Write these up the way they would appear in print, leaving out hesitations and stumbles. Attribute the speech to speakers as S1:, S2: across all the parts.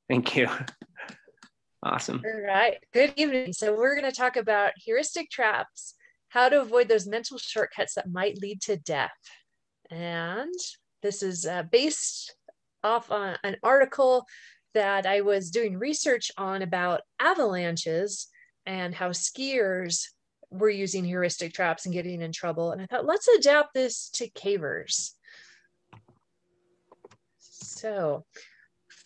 S1: Thank you. Awesome.
S2: All right. Good evening. So we're going to talk about heuristic traps, how to avoid those mental shortcuts that might lead to death. And this is based off on an article that I was doing research on about avalanches and how skiers were using heuristic traps and getting in trouble. And I thought, let's adapt this to cavers. So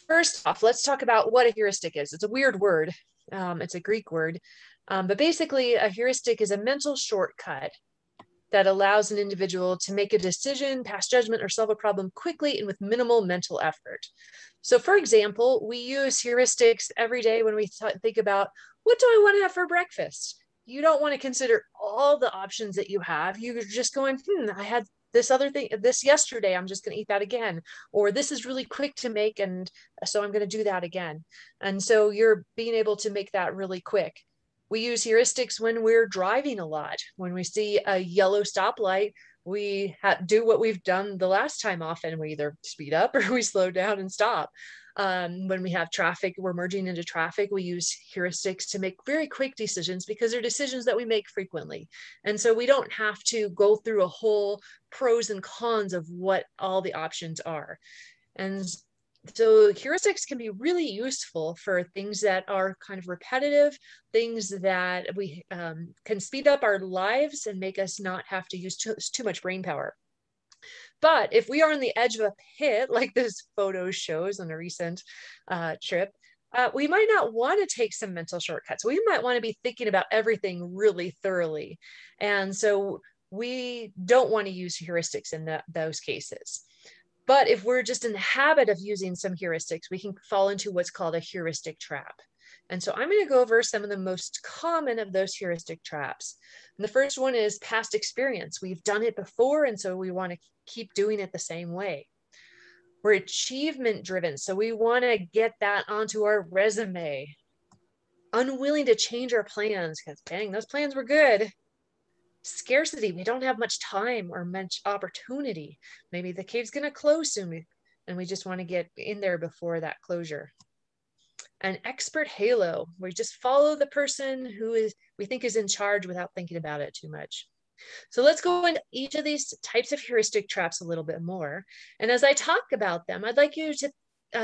S2: first off, let's talk about what a heuristic is. It's a weird word. It's a Greek word. But basically, a heuristic is a mental shortcut that allows an individual to make a decision, pass judgment, or solve a problem quickly and with minimal mental effort. So for example, we use heuristics every day when we think about, what do I want to have for breakfast? You don't want to consider all the options that you have. You're just going, I had this other thing, this yesterday, I'm just going to eat that again. Or this is really quick to make, and so I'm going to do that again. And so you're being able to make that really quick. We use heuristics when we're driving a lot. When we see a yellow stoplight, we do what we've done the last time often. We either speed up or we slow down and stop. When we have traffic, we're merging into traffic, we use heuristics to make very quick decisions because they're decisions that we make frequently. And so we don't have to go through a whole pros and cons of what all the options are. And so heuristics can be really useful for things that are kind of repetitive, things that we can speed up our lives and make us not have to use too much brain power. But if we are on the edge of a pit, like this photo shows on a recent trip, we might not want to take some mental shortcuts. We might want to be thinking about everything really thoroughly. And so we don't want to use heuristics in those cases. But if we're just in the habit of using some heuristics, we can fall into what's called a heuristic trap. And so I'm going to go over some of the most common of those heuristic traps. And the first one is past experience. We've done it before, and so we want to keep doing it the same way. We're achievement driven, so we want to get that onto our resume. Unwilling to change our plans because, dang, those plans were good. Scarcity, we don't have much time or much opportunity. Maybe the cave's going to close soon, and we just want to get in there before that closure. An expert halo, where we just follow the person who we think is in charge without thinking about it too much. So let's go into each of these types of heuristic traps a little bit more. And as I talk about them, I'd like you to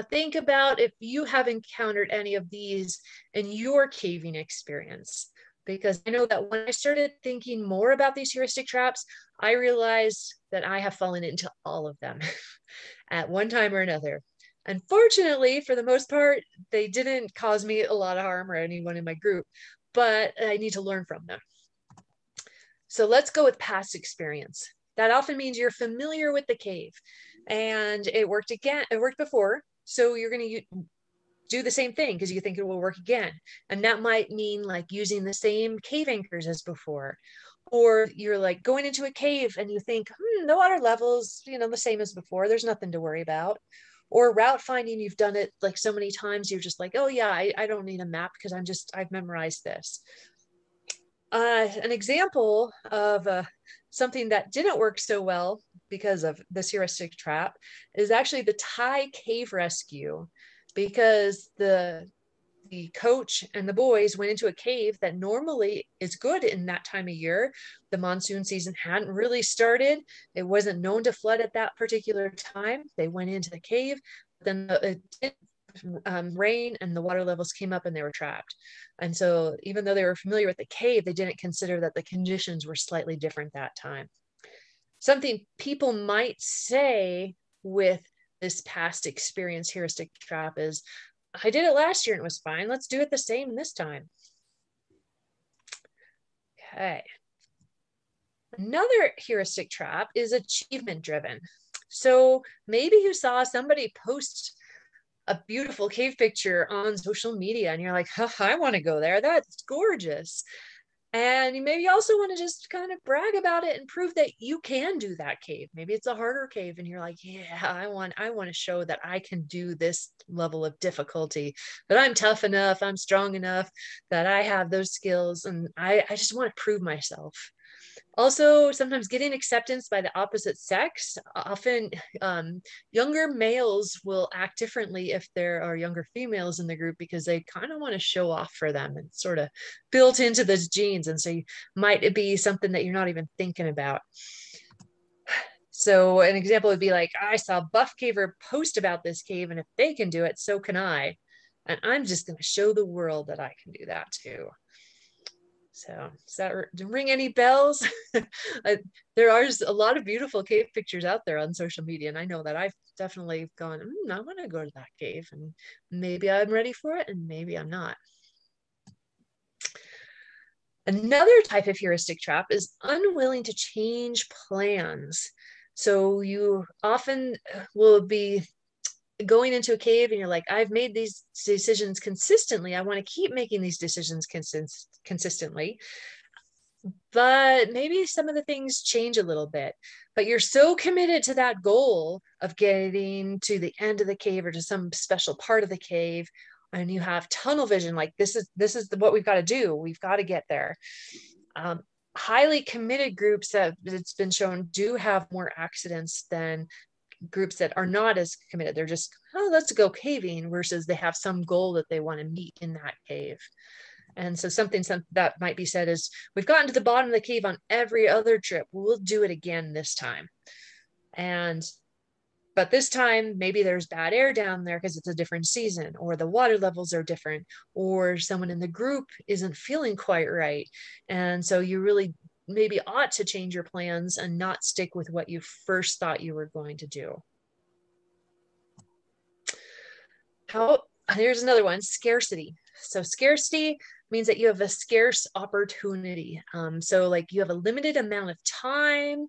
S2: think about if you have encountered any of these in your caving experience. Because I know that when I started thinking more about these heuristic traps, I realized that I have fallen into all of them at one time or another. Unfortunately, for the most part, they didn't cause me a lot of harm or anyone in my group, but I need to learn from them. So let's go with past experience. That often means you're familiar with the cave and it worked before. So you're going to do the same thing because you think it will work again. And that might mean like using the same cave anchors as before. Or you're like going into a cave and you think, the water level's, the same as before. There's nothing to worry about. Or route finding, you've done it like so many times, you're just like, oh yeah, I don't need a map because I've memorized this. An example of something that didn't work so well because of this heuristic trap is actually the Thai cave rescue, because the coach and the boys went into a cave that normally is good in that time of year. The monsoon season hadn't really started. It wasn't known to flood at that particular time. They went into the cave, then it didn't rain and the water levels came up and they were trapped. And so even though they were familiar with the cave, they didn't consider that the conditions were slightly different that time. Something people might say with this past experience heuristic trap is, I did it last year and it was fine. Let's do it the same this time. Okay. Another heuristic trap is achievement driven. So maybe you saw somebody post a beautiful cave picture on social media and you're like, I want to go there. That's gorgeous. And you maybe also want to just kind of brag about it and prove that you can do that cave. Maybe it's a harder cave and you're like, yeah, I want to show that I can do this level of difficulty, that I'm tough enough, I'm strong enough, that I have those skills, and I just want to prove myself. Also, sometimes getting acceptance by the opposite sex. Often younger males will act differently if there are younger females in the group because they kind of want to show off for them, and sort of built into those genes. And so might be something that you're not even thinking about. So an example would be like, I saw Buff Caver post about this cave, and if they can do it, so can I. And I'm just going to show the world that I can do that too. So does that ring any bells? There are a lot of beautiful cave pictures out there on social media. And I know that I've definitely gone, I want to go to that cave, and maybe I'm ready for it and maybe I'm not. Another type of heuristic trap is unwilling to change plans. So you often will be going into a cave and you're like, I've made these decisions consistently. I want to keep making these decisions consistently. But maybe some of the things change a little bit. But you're so committed to that goal of getting to the end of the cave or to some special part of the cave, and you have tunnel vision, like this is what we've got to do. We've got to get there. Highly committed groups that it's been shown do have more accidents than groups that are not as committed. They're just, oh, let's go caving, versus they have some goal that they want to meet in that cave. And so something that might be said is, we've gotten to the bottom of the cave on every other trip. We'll do it again this time. But this time, maybe there's bad air down there because it's a different season, or the water levels are different, or someone in the group isn't feeling quite right. And so you really maybe ought to change your plans and not stick with what you first thought you were going to do. Here's another one, scarcity. So scarcity means that you have a scarce opportunity. So like you have a limited amount of time.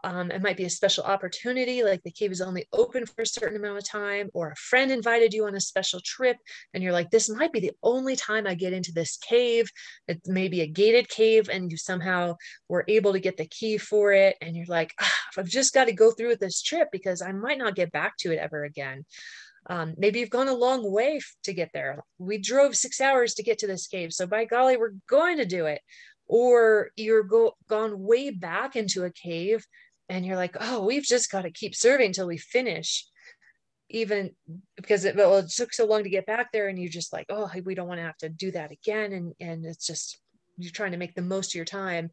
S2: It might be a special opportunity, like the cave is only open for a certain amount of time, or a friend invited you on a special trip and you're like, this might be the only time I get into this cave. It may be a gated cave and you somehow were able to get the key for it. And you're like, I've just got to go through with this trip because I might not get back to it ever again. Maybe you've gone a long way to get there. We drove 6 hours to get to this cave, so by golly, we're going to do it. Or you're gone way back into a cave and you're like, oh, we've just got to keep serving until we finish, even because it took so long to get back there, and you're just like, oh, we don't want to have to do that again. And it's just, you're trying to make the most of your time.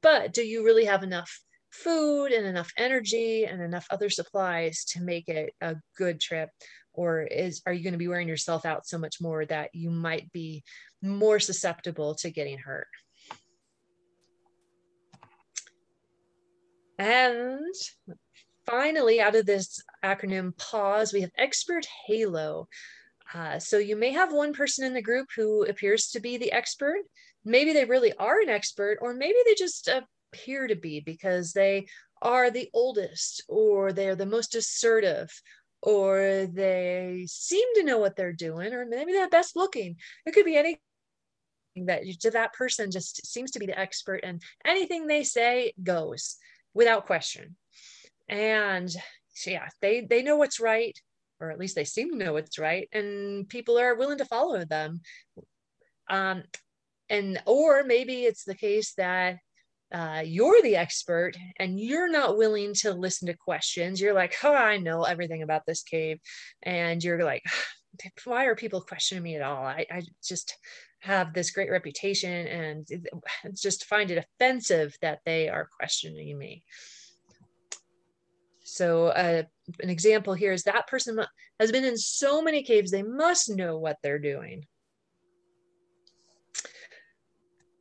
S2: But do you really have enough food and enough energy and enough other supplies to make it a good trip? Or are you going to be wearing yourself out so much more that you might be more susceptible to getting hurt? And finally, out of this acronym PAUSE, we have expert halo. So you may have one person in the group who appears to be the expert. Maybe they really are an expert, or maybe they just appear to be because they are the oldest, or they're the most assertive, or they seem to know what they're doing, or maybe they're best looking. It could be anything that to that person just seems to be the expert, and anything they say goes without question. And so, yeah, they know what's right, or at least they seem to know what's right, and people are willing to follow them. Or maybe it's the case that you're the expert and you're not willing to listen to questions. You're like, oh, I know everything about this cave. And you're like, why are people questioning me at all? I just have this great reputation, and just find it offensive that they are questioning me. So an example here is, that person has been in so many caves, they must know what they're doing.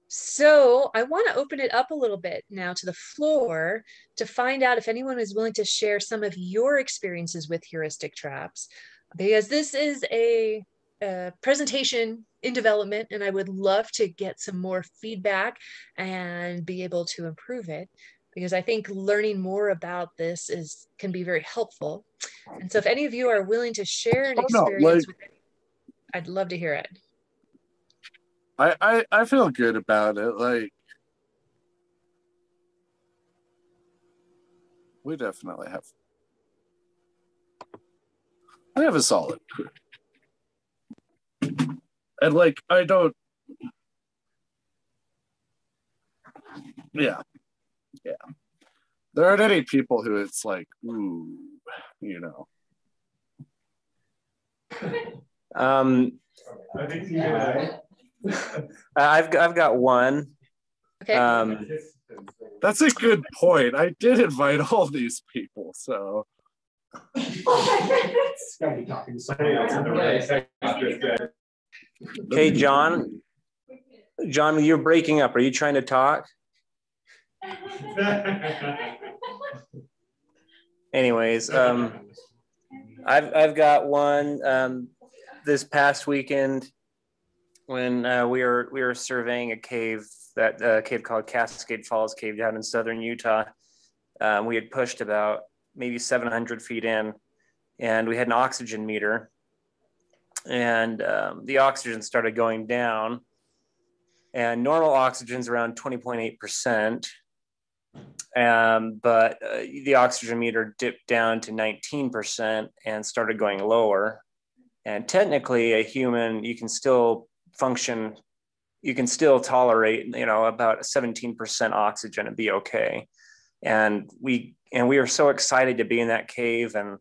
S2: So I want to open it up a little bit now to the floor to find out if anyone is willing to share some of your experiences with heuristic traps, because this is a presentation in development, and I would love to get some more feedback and be able to improve it, because I think learning more about this can be very helpful. And so if any of you are willing to share an experience with it, I'd love to hear it.
S3: I feel good about it. Like, we definitely have a solid crew. And like, yeah. yeah. There aren't any people who it's like, ooh, you know.
S1: I think I've got one.
S2: Okay.
S3: That's a good point. I did invite all these people, so.
S1: Okay, John. John, you're breaking up. Are you trying to talk? Anyways, I've got one. This past weekend, when we were surveying a cave, that cave called Cascade Falls Cave down in southern Utah. We had pushed about maybe 700 feet in, and we had an oxygen meter, and the oxygen started going down, and normal oxygen's around 20.8%. But the oxygen meter dipped down to 19% and started going lower. And technically, a human, you can still function, you can still tolerate, you know, about 17% oxygen and be okay. And we were so excited to be in that cave, and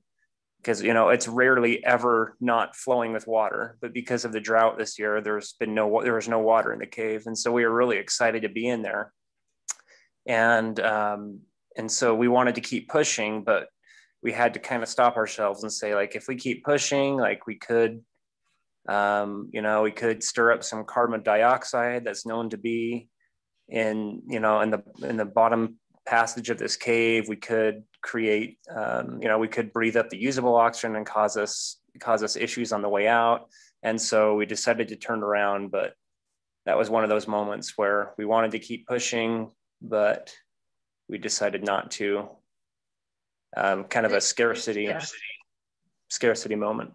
S1: because, you know, it's rarely ever not flowing with water, but because of the drought this year, there was no water in the cave, and so we were really excited to be in there. And so we wanted to keep pushing, but we had to kind of stop ourselves and say, like, if we keep pushing, like, we could, you know, we could stir up some carbon dioxide that's known to be in, you know, in the bottom passage of this cave. We could create, you know, we could breathe up the usable oxygen and cause us issues on the way out. And so we decided to turn around, but that was one of those moments where we wanted to keep pushing, but we decided not to. Kind of a scarcity moment.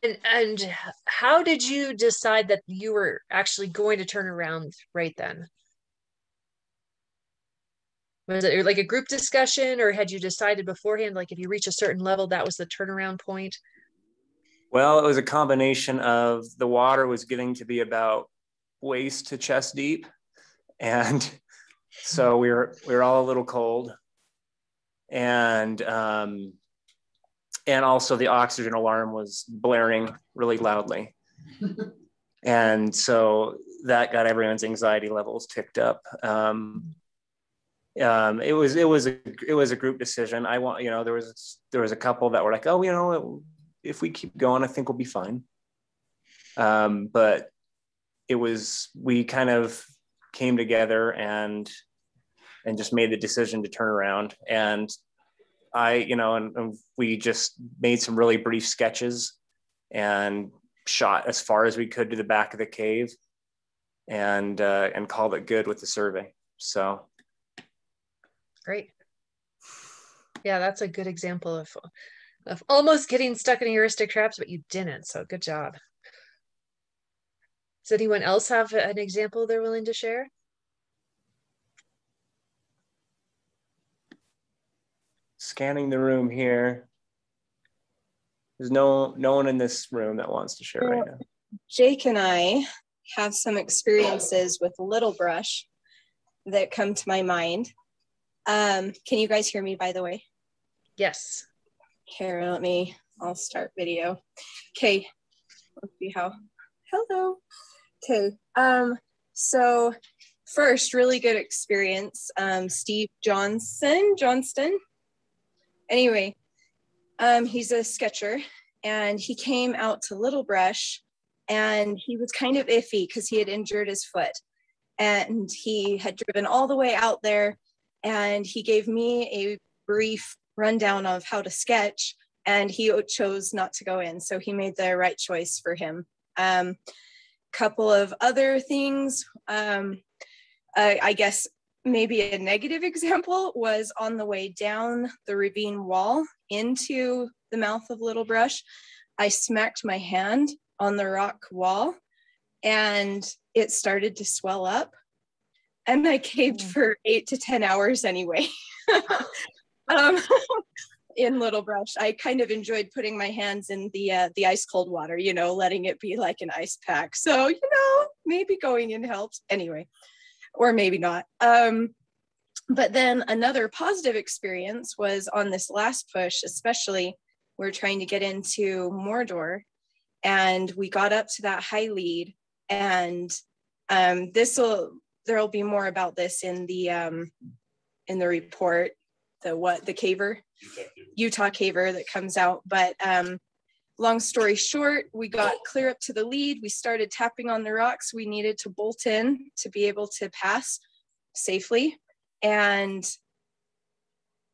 S2: And how did you decide that you were actually going to turn around right then? Was it like a group discussion, or had you decided beforehand, like if you reach a certain level, that was the turnaround point?
S1: Well, it was a combination of the water was getting to be about waist to chest deep. And so we were all a little cold. And also the oxygen alarm was blaring really loudly. And so that got everyone's anxiety levels ticked up. It was a group decision. There was a couple that were like, oh, you know, if we keep going, I think we'll be fine. But we kind of came together and just made the decision to turn around. And and we just made some really brief sketches and shot as far as we could to the back of the cave, and called it good with the survey. So.
S2: Great. Yeah, that's a good example of almost getting stuck in heuristic traps, but you didn't. So good job. Does anyone else have an example they're willing to share?
S1: Scanning the room here. There's no one in this room that wants to share right now.
S4: Jake and I have some experiences with Little Brush that come to my mind. Can you guys hear me, by the way?
S2: Yes.
S4: Here, I'll start video. Okay, let's see hello. Okay, so first, really good experience. Steve Johnston. Anyway, he's a sketcher, and he came out to Little Brush, and he was kind of iffy because he had injured his foot, and he had driven all the way out there, and he gave me a brief rundown of how to sketch, and he chose not to go in. So he made the right choice for him. Couple of other things, I guess maybe a negative example was on the way down the ravine wall into the mouth of Little Brush, I smacked my hand on the rock wall and it started to swell up. And I caved for 8 to 10 hours anyway. In Little Brush, I kind of enjoyed putting my hands in the ice cold water, you know, letting it be like an ice pack. So, you know, maybe going in helps anyway, or maybe not. But then another positive experience was on this last push, especially we're trying to get into Mordor, and we got up to that high lead, and there'll be more about this in the report, the caver, Utah caver that comes out. But long story short, we got clear up to the lead. We started tapping on the rocks we needed to bolt in to be able to pass safely. And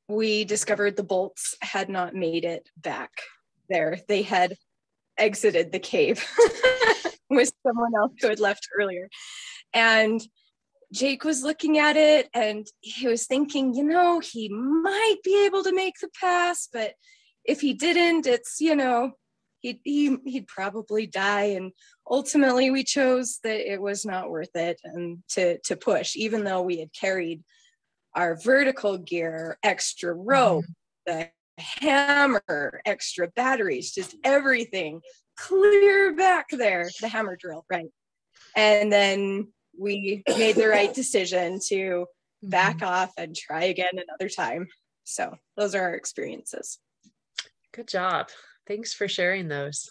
S4: we discovered the bolts had not made it back there. They had exited the cave with someone else who had left earlier. And Jake was looking at it and he was thinking, you know, he might be able to make the pass, but if he didn't, it's, you know, he'd probably die. And ultimately we chose that it was not worth it and to push, even though we had carried our vertical gear, extra rope, the hammer, extra batteries, just everything clear back there, the hammer drill, right? And then we made the right decision to back off and try again another time. So those are our experiences.
S2: Good job. Thanks for sharing those.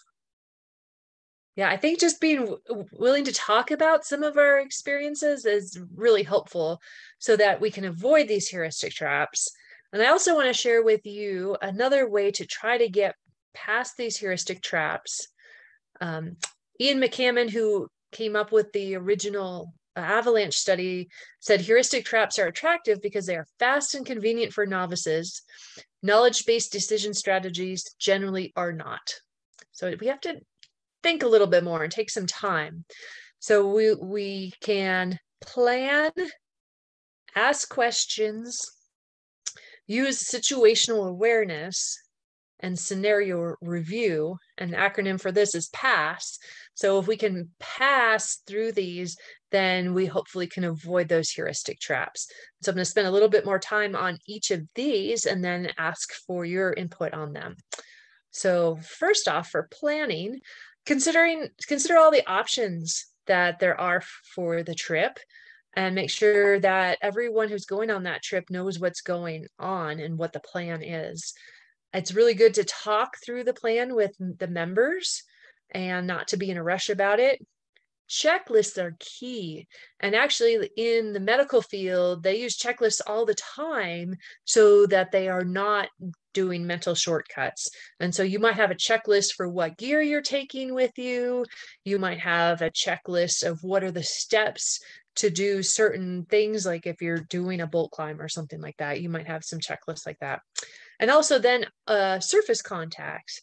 S2: Yeah, I think just being willing to talk about some of our experiences is really helpful so that we can avoid these heuristic traps. And I also want to share with you another way to try to get past these heuristic traps. Ian McCammon, who came up with the original avalanche study, said heuristic traps are attractive because they are fast and convenient for novices. Knowledge-based decision strategies generally are not. So we have to think a little bit more and take some time. So we can plan, ask questions, use situational awareness and scenario review. An acronym for this is PASS. So if we can pass through these, then we hopefully can avoid those heuristic traps. So I'm going to spend a little bit more time on each of these and then ask for your input on them. So first off, for planning, consider all the options that there are for the trip and make sure that everyone who's going on that trip knows what's going on and what the plan is. It's really good to talk through the plan with the members and not to be in a rush about it. Checklists are key. And actually in the medical field, they use checklists all the time so that they are not doing mental shortcuts. And so you might have a checklist for what gear you're taking with you. You might have a checklist of what are the steps to do certain things, like if you're doing a bolt climb or something like that, you might have some checklists like that. And also then surface contacts.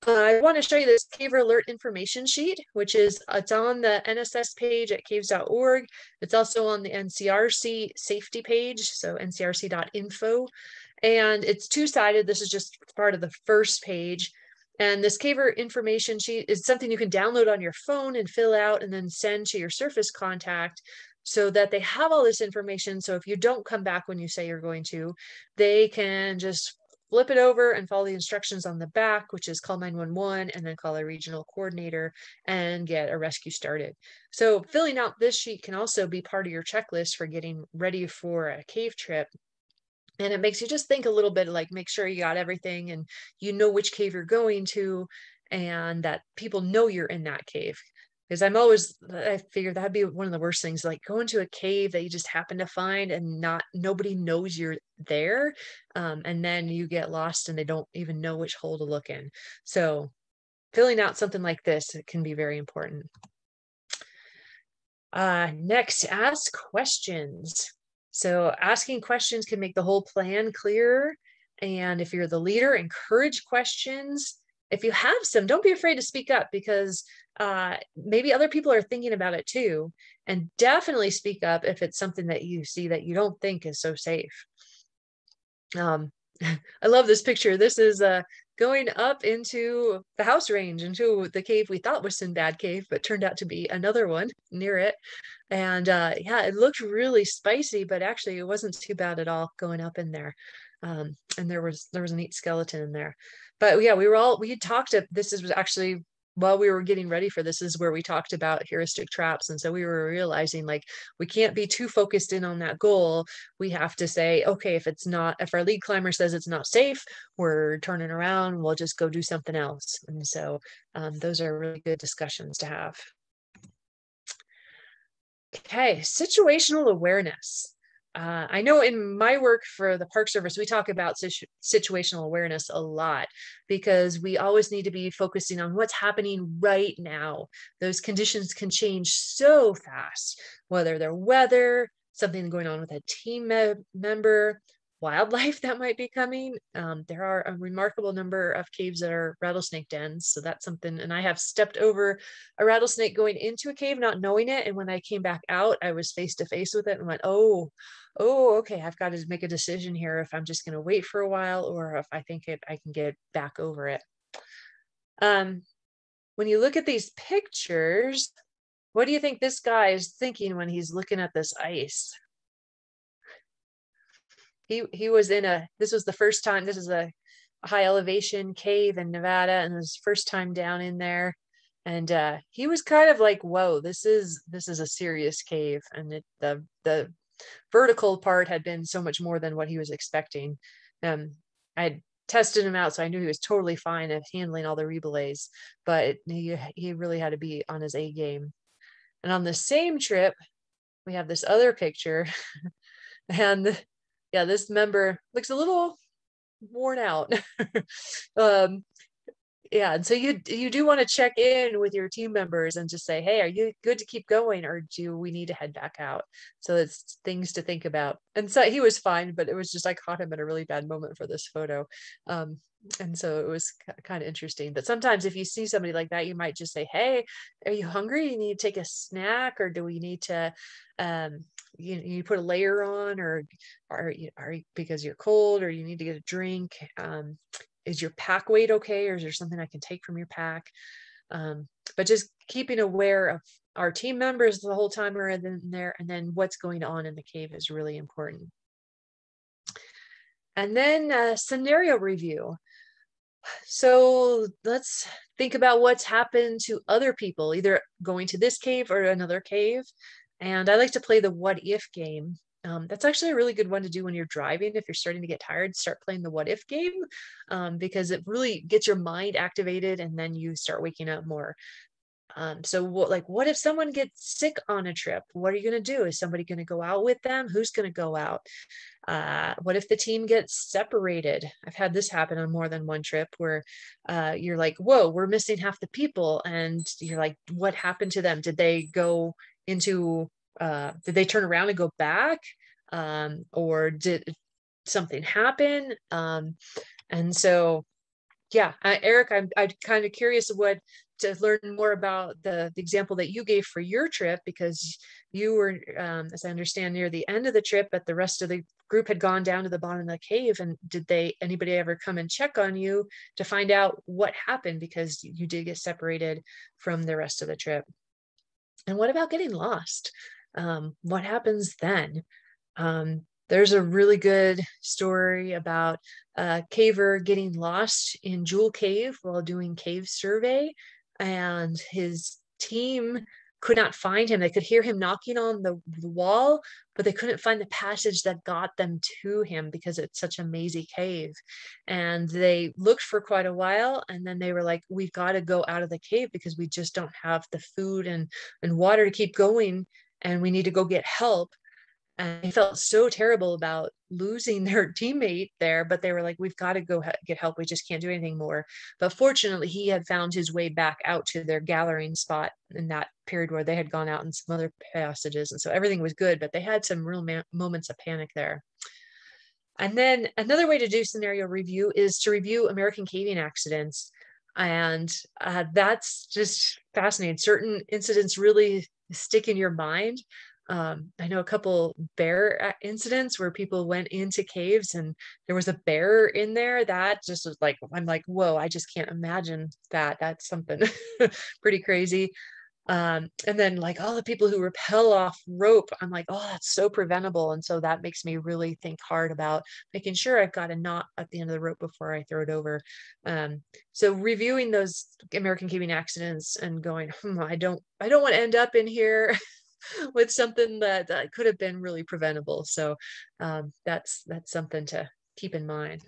S2: I want to show you this Caver Alert information sheet, which is, it's on the NSS page at caves.org. It's also on the NCRC safety page, so ncrc.info. And it's two-sided. This is just part of the first page. And this Caver information sheet is something you can download on your phone and fill out and then send to your surface contact so that they have all this information. So if you don't come back when you say you're going to, they can just flip it over and follow the instructions on the back, which is call 911 and then call a regional coordinator and get a rescue started. So filling out this sheet can also be part of your checklist for getting ready for a cave trip. And it makes you just think a little bit, like make sure you got everything and you know which cave you're going to and that people know you're in that cave. Because I figure that'd be one of the worst things, like go into a cave that you just happen to find and nobody knows you're there. And then you get lost and they don't even know which hole to look in. So filling out something like this, it can be very important. Next, ask questions. So asking questions can make the whole plan clearer. And if you're the leader, encourage questions. If you have some, don't be afraid to speak up because maybe other people are thinking about it too. And definitely speak up if it's something that you see that you don't think is so safe. I love this picture. This is going up into the house range, into the cave we thought was Sinbad Cave, but turned out to be another one near it. And yeah, it looked really spicy, but actually it wasn't too bad at all going up in there. And there was a neat skeleton in there. But yeah, we had talked, this was actually while we were getting ready for this is where we talked about heuristic traps. And so we were realizing like, we can't be too focused in on that goal. We have to say, okay, if our lead climber says it's not safe, we're turning around, we'll just go do something else. And so those are really good discussions to have. Okay, situational awareness. I know in my work for the Park Service, we talk about situational awareness a lot because we always need to be focusing on what's happening right now. Those conditions can change so fast, whether they're weather, something going on with a team member, wildlife that might be coming. There are a remarkable number of caves that are rattlesnake dens. So that's something, and I have stepped over a rattlesnake going into a cave, not knowing it. And when I came back out, I was face to face with it and went, oh, okay, I've got to make a decision here if I'm just going to wait for a while or if I think I can get back over it. When you look at these pictures, what do you think this guy is thinking when he's looking at this ice? He was this was the first time, this is a high elevation cave in Nevada, and his first time down in there. And he was kind of like, whoa, this is a serious cave. And the vertical part had been so much more than what he was expecting. I tested him out, so I knew he was totally fine at handling all the rebelays, but he really had to be on his A game. And on the same trip, we have this other picture, and yeah, this member looks a little worn out. Yeah, and so you do want to check in with your team members and just say, hey, are you good to keep going, or do we need to head back out? So it's things to think about. And so he was fine, but it was just I caught him at a really bad moment for this photo. And so it was kind of interesting. But sometimes if you see somebody like that, you might just say, hey, are you hungry? You need to take a snack, or do we need to you put a layer on, or are you because you're cold, or you need to get a drink? Is your pack weight okay, or is there something I can take from your pack? But just keeping aware of our team members the whole time we're in there, and then what's going on in the cave is really important. And then scenario review. So let's think about what's happened to other people, either going to this cave or another cave. And I like to play the what if game. That's actually a really good one to do when you're driving. If you're starting to get tired, start playing the what if game, because it really gets your mind activated, and then you start waking up more. So what if someone gets sick on a trip? What are you going to do? Is somebody going to go out with them? Who's going to go out? What if the team gets separated? I've had this happen on more than one trip where you're like, whoa, we're missing half the people. And you're like, what happened to them? Did they go into did they turn around and go back? Or did something happen? And so, yeah, Eric, I'm kind of curious to learn more about the example that you gave for your trip, because you were, as I understand, near the end of the trip, but the rest of the group had gone down to the bottom of the cave. And did anybody ever come and check on you to find out what happened, because you did get separated from the rest of the trip? And what about getting lost? What happens then? There's a really good story about a caver getting lost in Jewel Cave while doing cave survey, and his team could not find him. They could hear him knocking on the wall, but they couldn't find the passage that got them to him because it's such a mazy cave. And they looked for quite a while, and then they were like, we've got to go out of the cave because we just don't have the food and water to keep going, and we need to go get help. And they felt so terrible about losing their teammate there, but they were like, we've got to go get help. We just can't do anything more. But fortunately, he had found his way back out to their gathering spot in that period where they had gone out in some other passages. And so everything was good, but they had some real moments of panic there. And then another way to do scenario review is to review American caving accidents. And that's just fascinating. Certain incidents really stick in your mind. I know a couple bear incidents where people went into caves and there was a bear in there. That just was like, I'm like, whoa, I just can't imagine that. That's something pretty crazy. And then like all the people who rappel off rope, I'm like, oh, that's so preventable. And so that makes me really think hard about making sure I've got a knot at the end of the rope before I throw it over. So reviewing those American caving accidents and going, I don't want to end up in here with something that could have been really preventable. So that's something to keep in mind.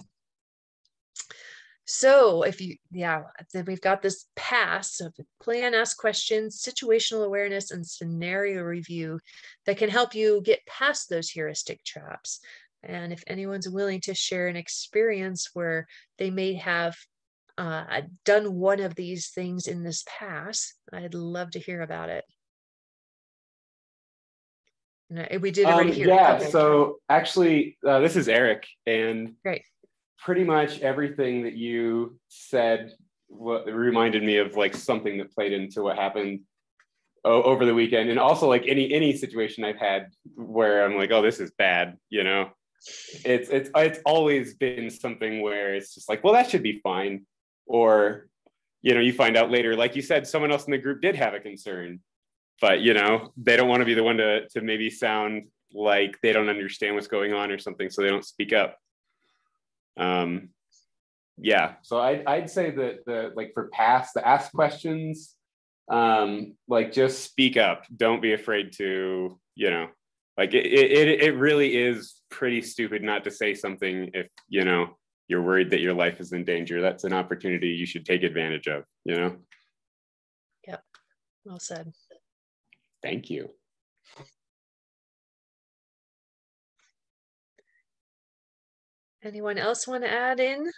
S2: So if you, then we've got this PASS, so plan, ask questions, situational awareness, and scenario review that can help you get past those heuristic traps. And if anyone's willing to share an experience where they may have done one of these things in this PASS, I'd love to hear about it. We did already hear.
S5: Yeah, so actually, this is Eric, and
S2: great.
S5: Pretty much everything that you said reminded me of like something that played into what happened over the weekend, and also like any situation I've had where I'm like, oh, this is bad, you know. It's always been something where it's just like, well, that should be fine, or you know, you find out later, like you said, someone else in the group did have a concern, but you know, they don't want to be the one to maybe sound like they don't understand what's going on or something, so they don't speak up. Yeah, so I'd say that the like for PASS, the ask questions, like just speak up. Don't be afraid to, you know, like it really is pretty stupid not to say something if, you know, you're worried that your life is in danger. That's an opportunity you should take advantage of, you know?
S2: Yep, well said.
S5: Thank you.
S2: Anyone else want to add in?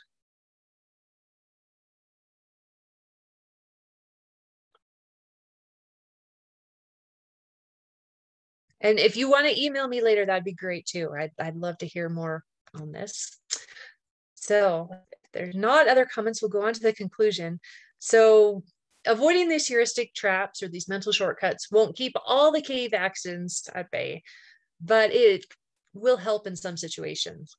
S2: And if you want to email me later, that'd be great too. I'd love to hear more on this. So if there's not other comments, we'll go on to the conclusion. So avoiding these heuristic traps or these mental shortcuts won't keep all the cave accidents at bay, but it will help in some situations.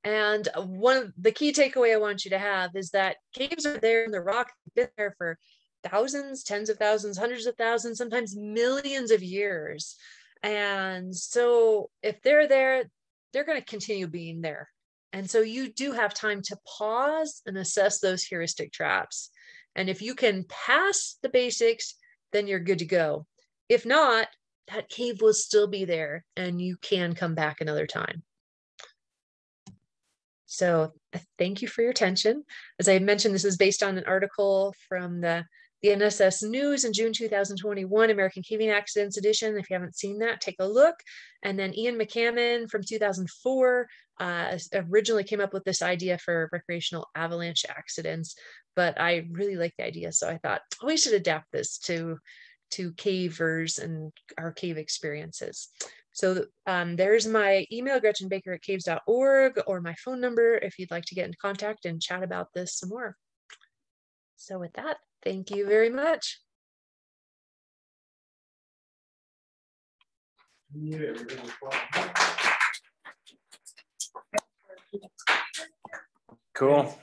S2: And one of the key takeaway I want you to have is that caves are there in the rock, been there for thousands, tens of thousands, hundreds of thousands, sometimes millions of years. And so if they're there, they're going to continue being there. And so you do have time to pause and assess those heuristic traps. And if you can pass the basics, then you're good to go. If not, that cave will still be there and you can come back another time. So thank you for your attention. As I mentioned, this is based on an article from the NSS News in June 2021, American Caving Accidents Edition. If you haven't seen that, take a look. And then Ian McCammon from 2004 originally came up with this idea for recreational avalanche accidents, but I really like the idea. So I thought, oh, we should adapt this to cavers and our cave experiences. So there's my email, gretchenbaker@caves.org, or my phone number if you'd like to get in contact and chat about this some more. So with that, thank you very much.
S1: Cool.